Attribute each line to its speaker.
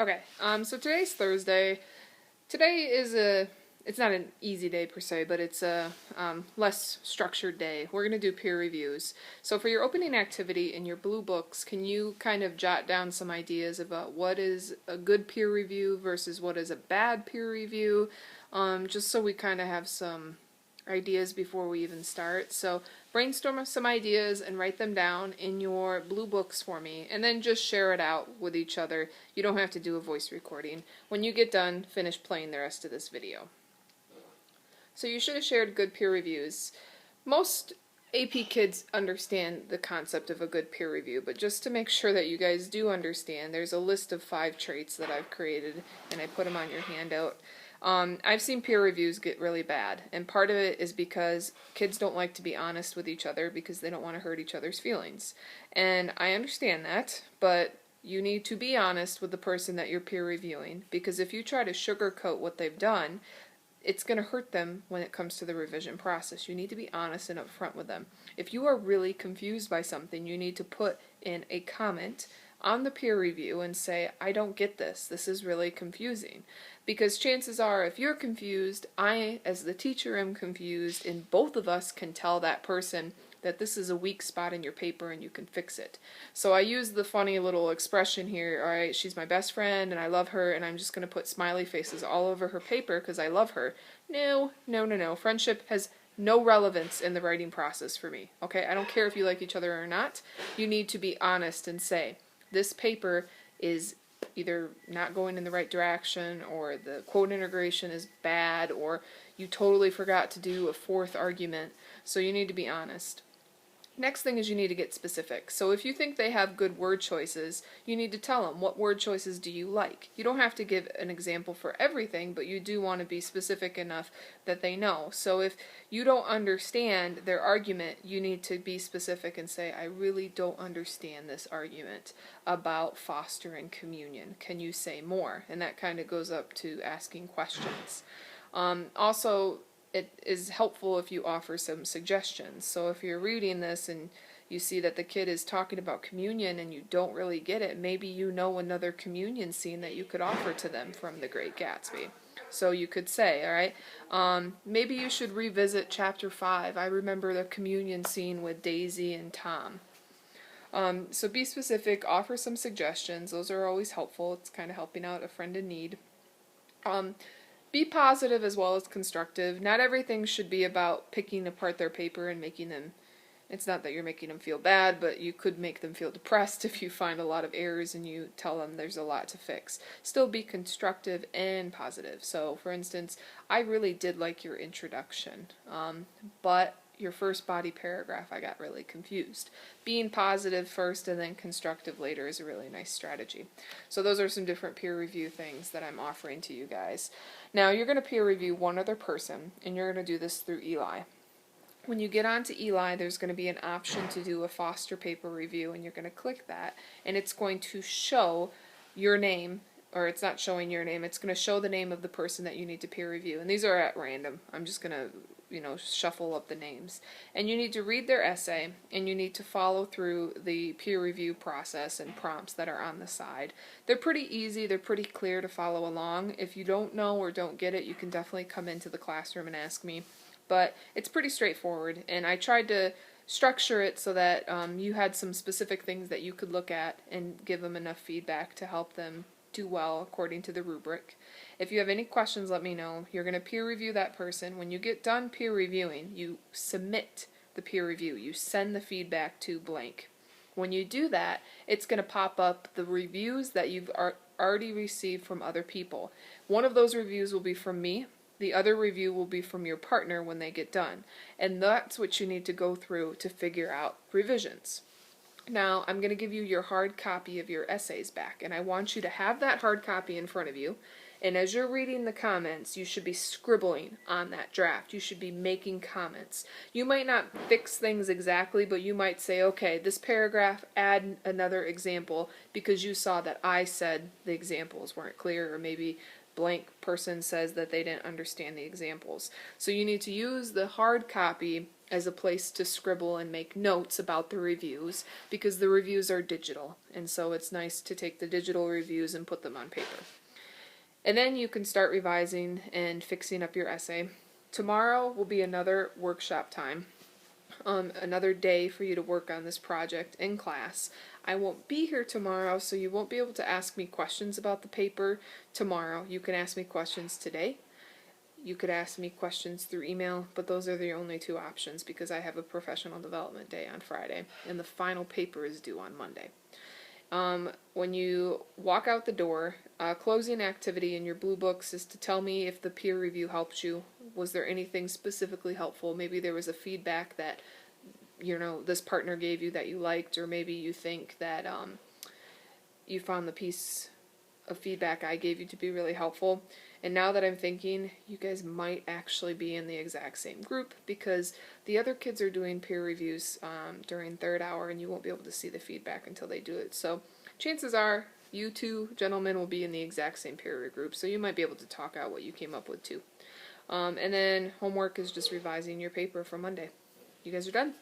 Speaker 1: Okay, so today's Thursday. It's not an easy day per se, but it's a less structured day. We're going to do peer reviews. So for your opening activity in your blue books, can you kind of jot down some ideas about what is a good peer review versus what is a bad peer review? Just so we kind of have some ideas before we even start. So brainstorm some ideas and write them down in your blue books for me, and then just share it out with each other. You don't have to do a voice recording. When you get done, finish playing the rest of this video. So you should have shared good peer reviews. Most AP kids understand the concept of a good peer review, but just to make sure that you guys do understand, there's a list of 5 traits that I've created, and I put them on your handout. I've seen peer reviews get really bad, and part of it is because kids don't like to be honest with each other because they don't want to hurt each other's feelings. And I understand that, but you need to be honest with the person that you're peer reviewing, because if you try to sugarcoat what they've done, it's going to hurt them when it comes to the revision process. You need to be honest and upfront with them. If you are really confused by something, you need to put in a comment on the peer review and say, I don't get this. This is really confusing. Because chances are, if you're confused, I, as the teacher, am confused, and both of us can tell that person that this is a weak spot in your paper and you can fix it. So I use the funny little expression here, alright, she's my best friend and I love her and I'm just going to put smiley faces all over her paper because I love her. No. Friendship has no relevance in the writing process for me. Okay, I don't care if you like each other or not. You need to be honest and say, this paper is either not going in the right direction, or the quote integration is bad, or you totally forgot to do a 4th argument. So you need to be honest. Next thing is you need to get specific. So if you think they have good word choices, you need to tell them, what word choices do you like? You don't have to give an example for everything, but you do want to be specific enough that they know. So if you don't understand their argument, you need to be specific and say, I really don't understand this argument about fostering communion. Can you say more? And that kind of goes up to asking questions. Also, it is helpful if you offer some suggestions. So if you're reading this and you see that the kid is talking about communion and you don't really get it, maybe you know another communion scene that you could offer to them from The Great Gatsby. So you could say, alright, maybe you should revisit chapter 5. I remember the communion scene with Daisy and Tom. So be specific, offer some suggestions. Those are always helpful. It's kind of helping out a friend in need. Be positive as well as constructive. Not everything should be about picking apart their paper and making them, it's not that you're making them feel bad, but you could make them feel depressed if you find a lot of errors and you tell them there's a lot to fix. Still be constructive and positive. So, for instance, I really did like your introduction, but your first body paragraph I got really confused. Being positive first and then constructive later is a really nice strategy. So those are some different peer review things that I'm offering to you guys. Now you're going to peer review one other person, and you're going to do this through Eli. When you get onto Eli, there's going to be an option to do a foster paper review, and you're going to click that, and it's going to show your name, or it's not showing your name, it's going to show the name of the person that you need to peer review. And these are at random. I'm just going to shuffle up the names. And you need to read their essay, and you need to follow through the peer review process and prompts that are on the side. They're pretty easy, they're pretty clear to follow along. If you don't know or don't get it, you can definitely come into the classroom and ask me. But it's pretty straightforward, and I tried to structure it so that you had some specific things that you could look at and give them enough feedback to help them do well according to the rubric. If you have any questions, let me know. You're going to peer review that person. When you get done peer reviewing, you submit the peer review. You send the feedback to blank. When you do that, it's going to pop up the reviews that you've already received from other people. One of those reviews will be from me. The other review will be from your partner when they get done. And that's what you need to go through to figure out revisions. Now, I'm going to give you your hard copy of your essays back, and I want you to have that hard copy in front of you, and as you're reading the comments, you should be scribbling on that draft. You should be making comments. You might not fix things exactly, but you might say, okay, this paragraph, add another example, because you saw that I said the examples weren't clear, or maybe blank person says that they didn't understand the examples. So you need to use the hard copy as a place to scribble and make notes about the reviews, because the reviews are digital, and so it's nice to take the digital reviews and put them on paper. And then you can start revising and fixing up your essay. Tomorrow will be another workshop time, another day for you to work on this project in class. I won't be here tomorrow, so you won't be able to ask me questions about the paper tomorrow. You can ask me questions today. You could ask me questions through email, but those are the only two options because I have a professional development day on Friday, and the final paper is due on Monday. When you walk out the door, closing activity in your blue books is to tell me if the peer review helped you. Was there anything specifically helpful? Maybe there was a feedback that, you know, this partner gave you that you liked, or maybe you think that you found the piece of feedback I gave you to be really helpful. And now that I'm thinking, you guys might actually be in the exact same group, because the other kids are doing peer reviews during third hour, and you won't be able to see the feedback until they do it. So chances are you two gentlemen will be in the exact same peer review group, so you might be able to talk out what you came up with too. And then homework is just revising your paper for Monday. You guys are done.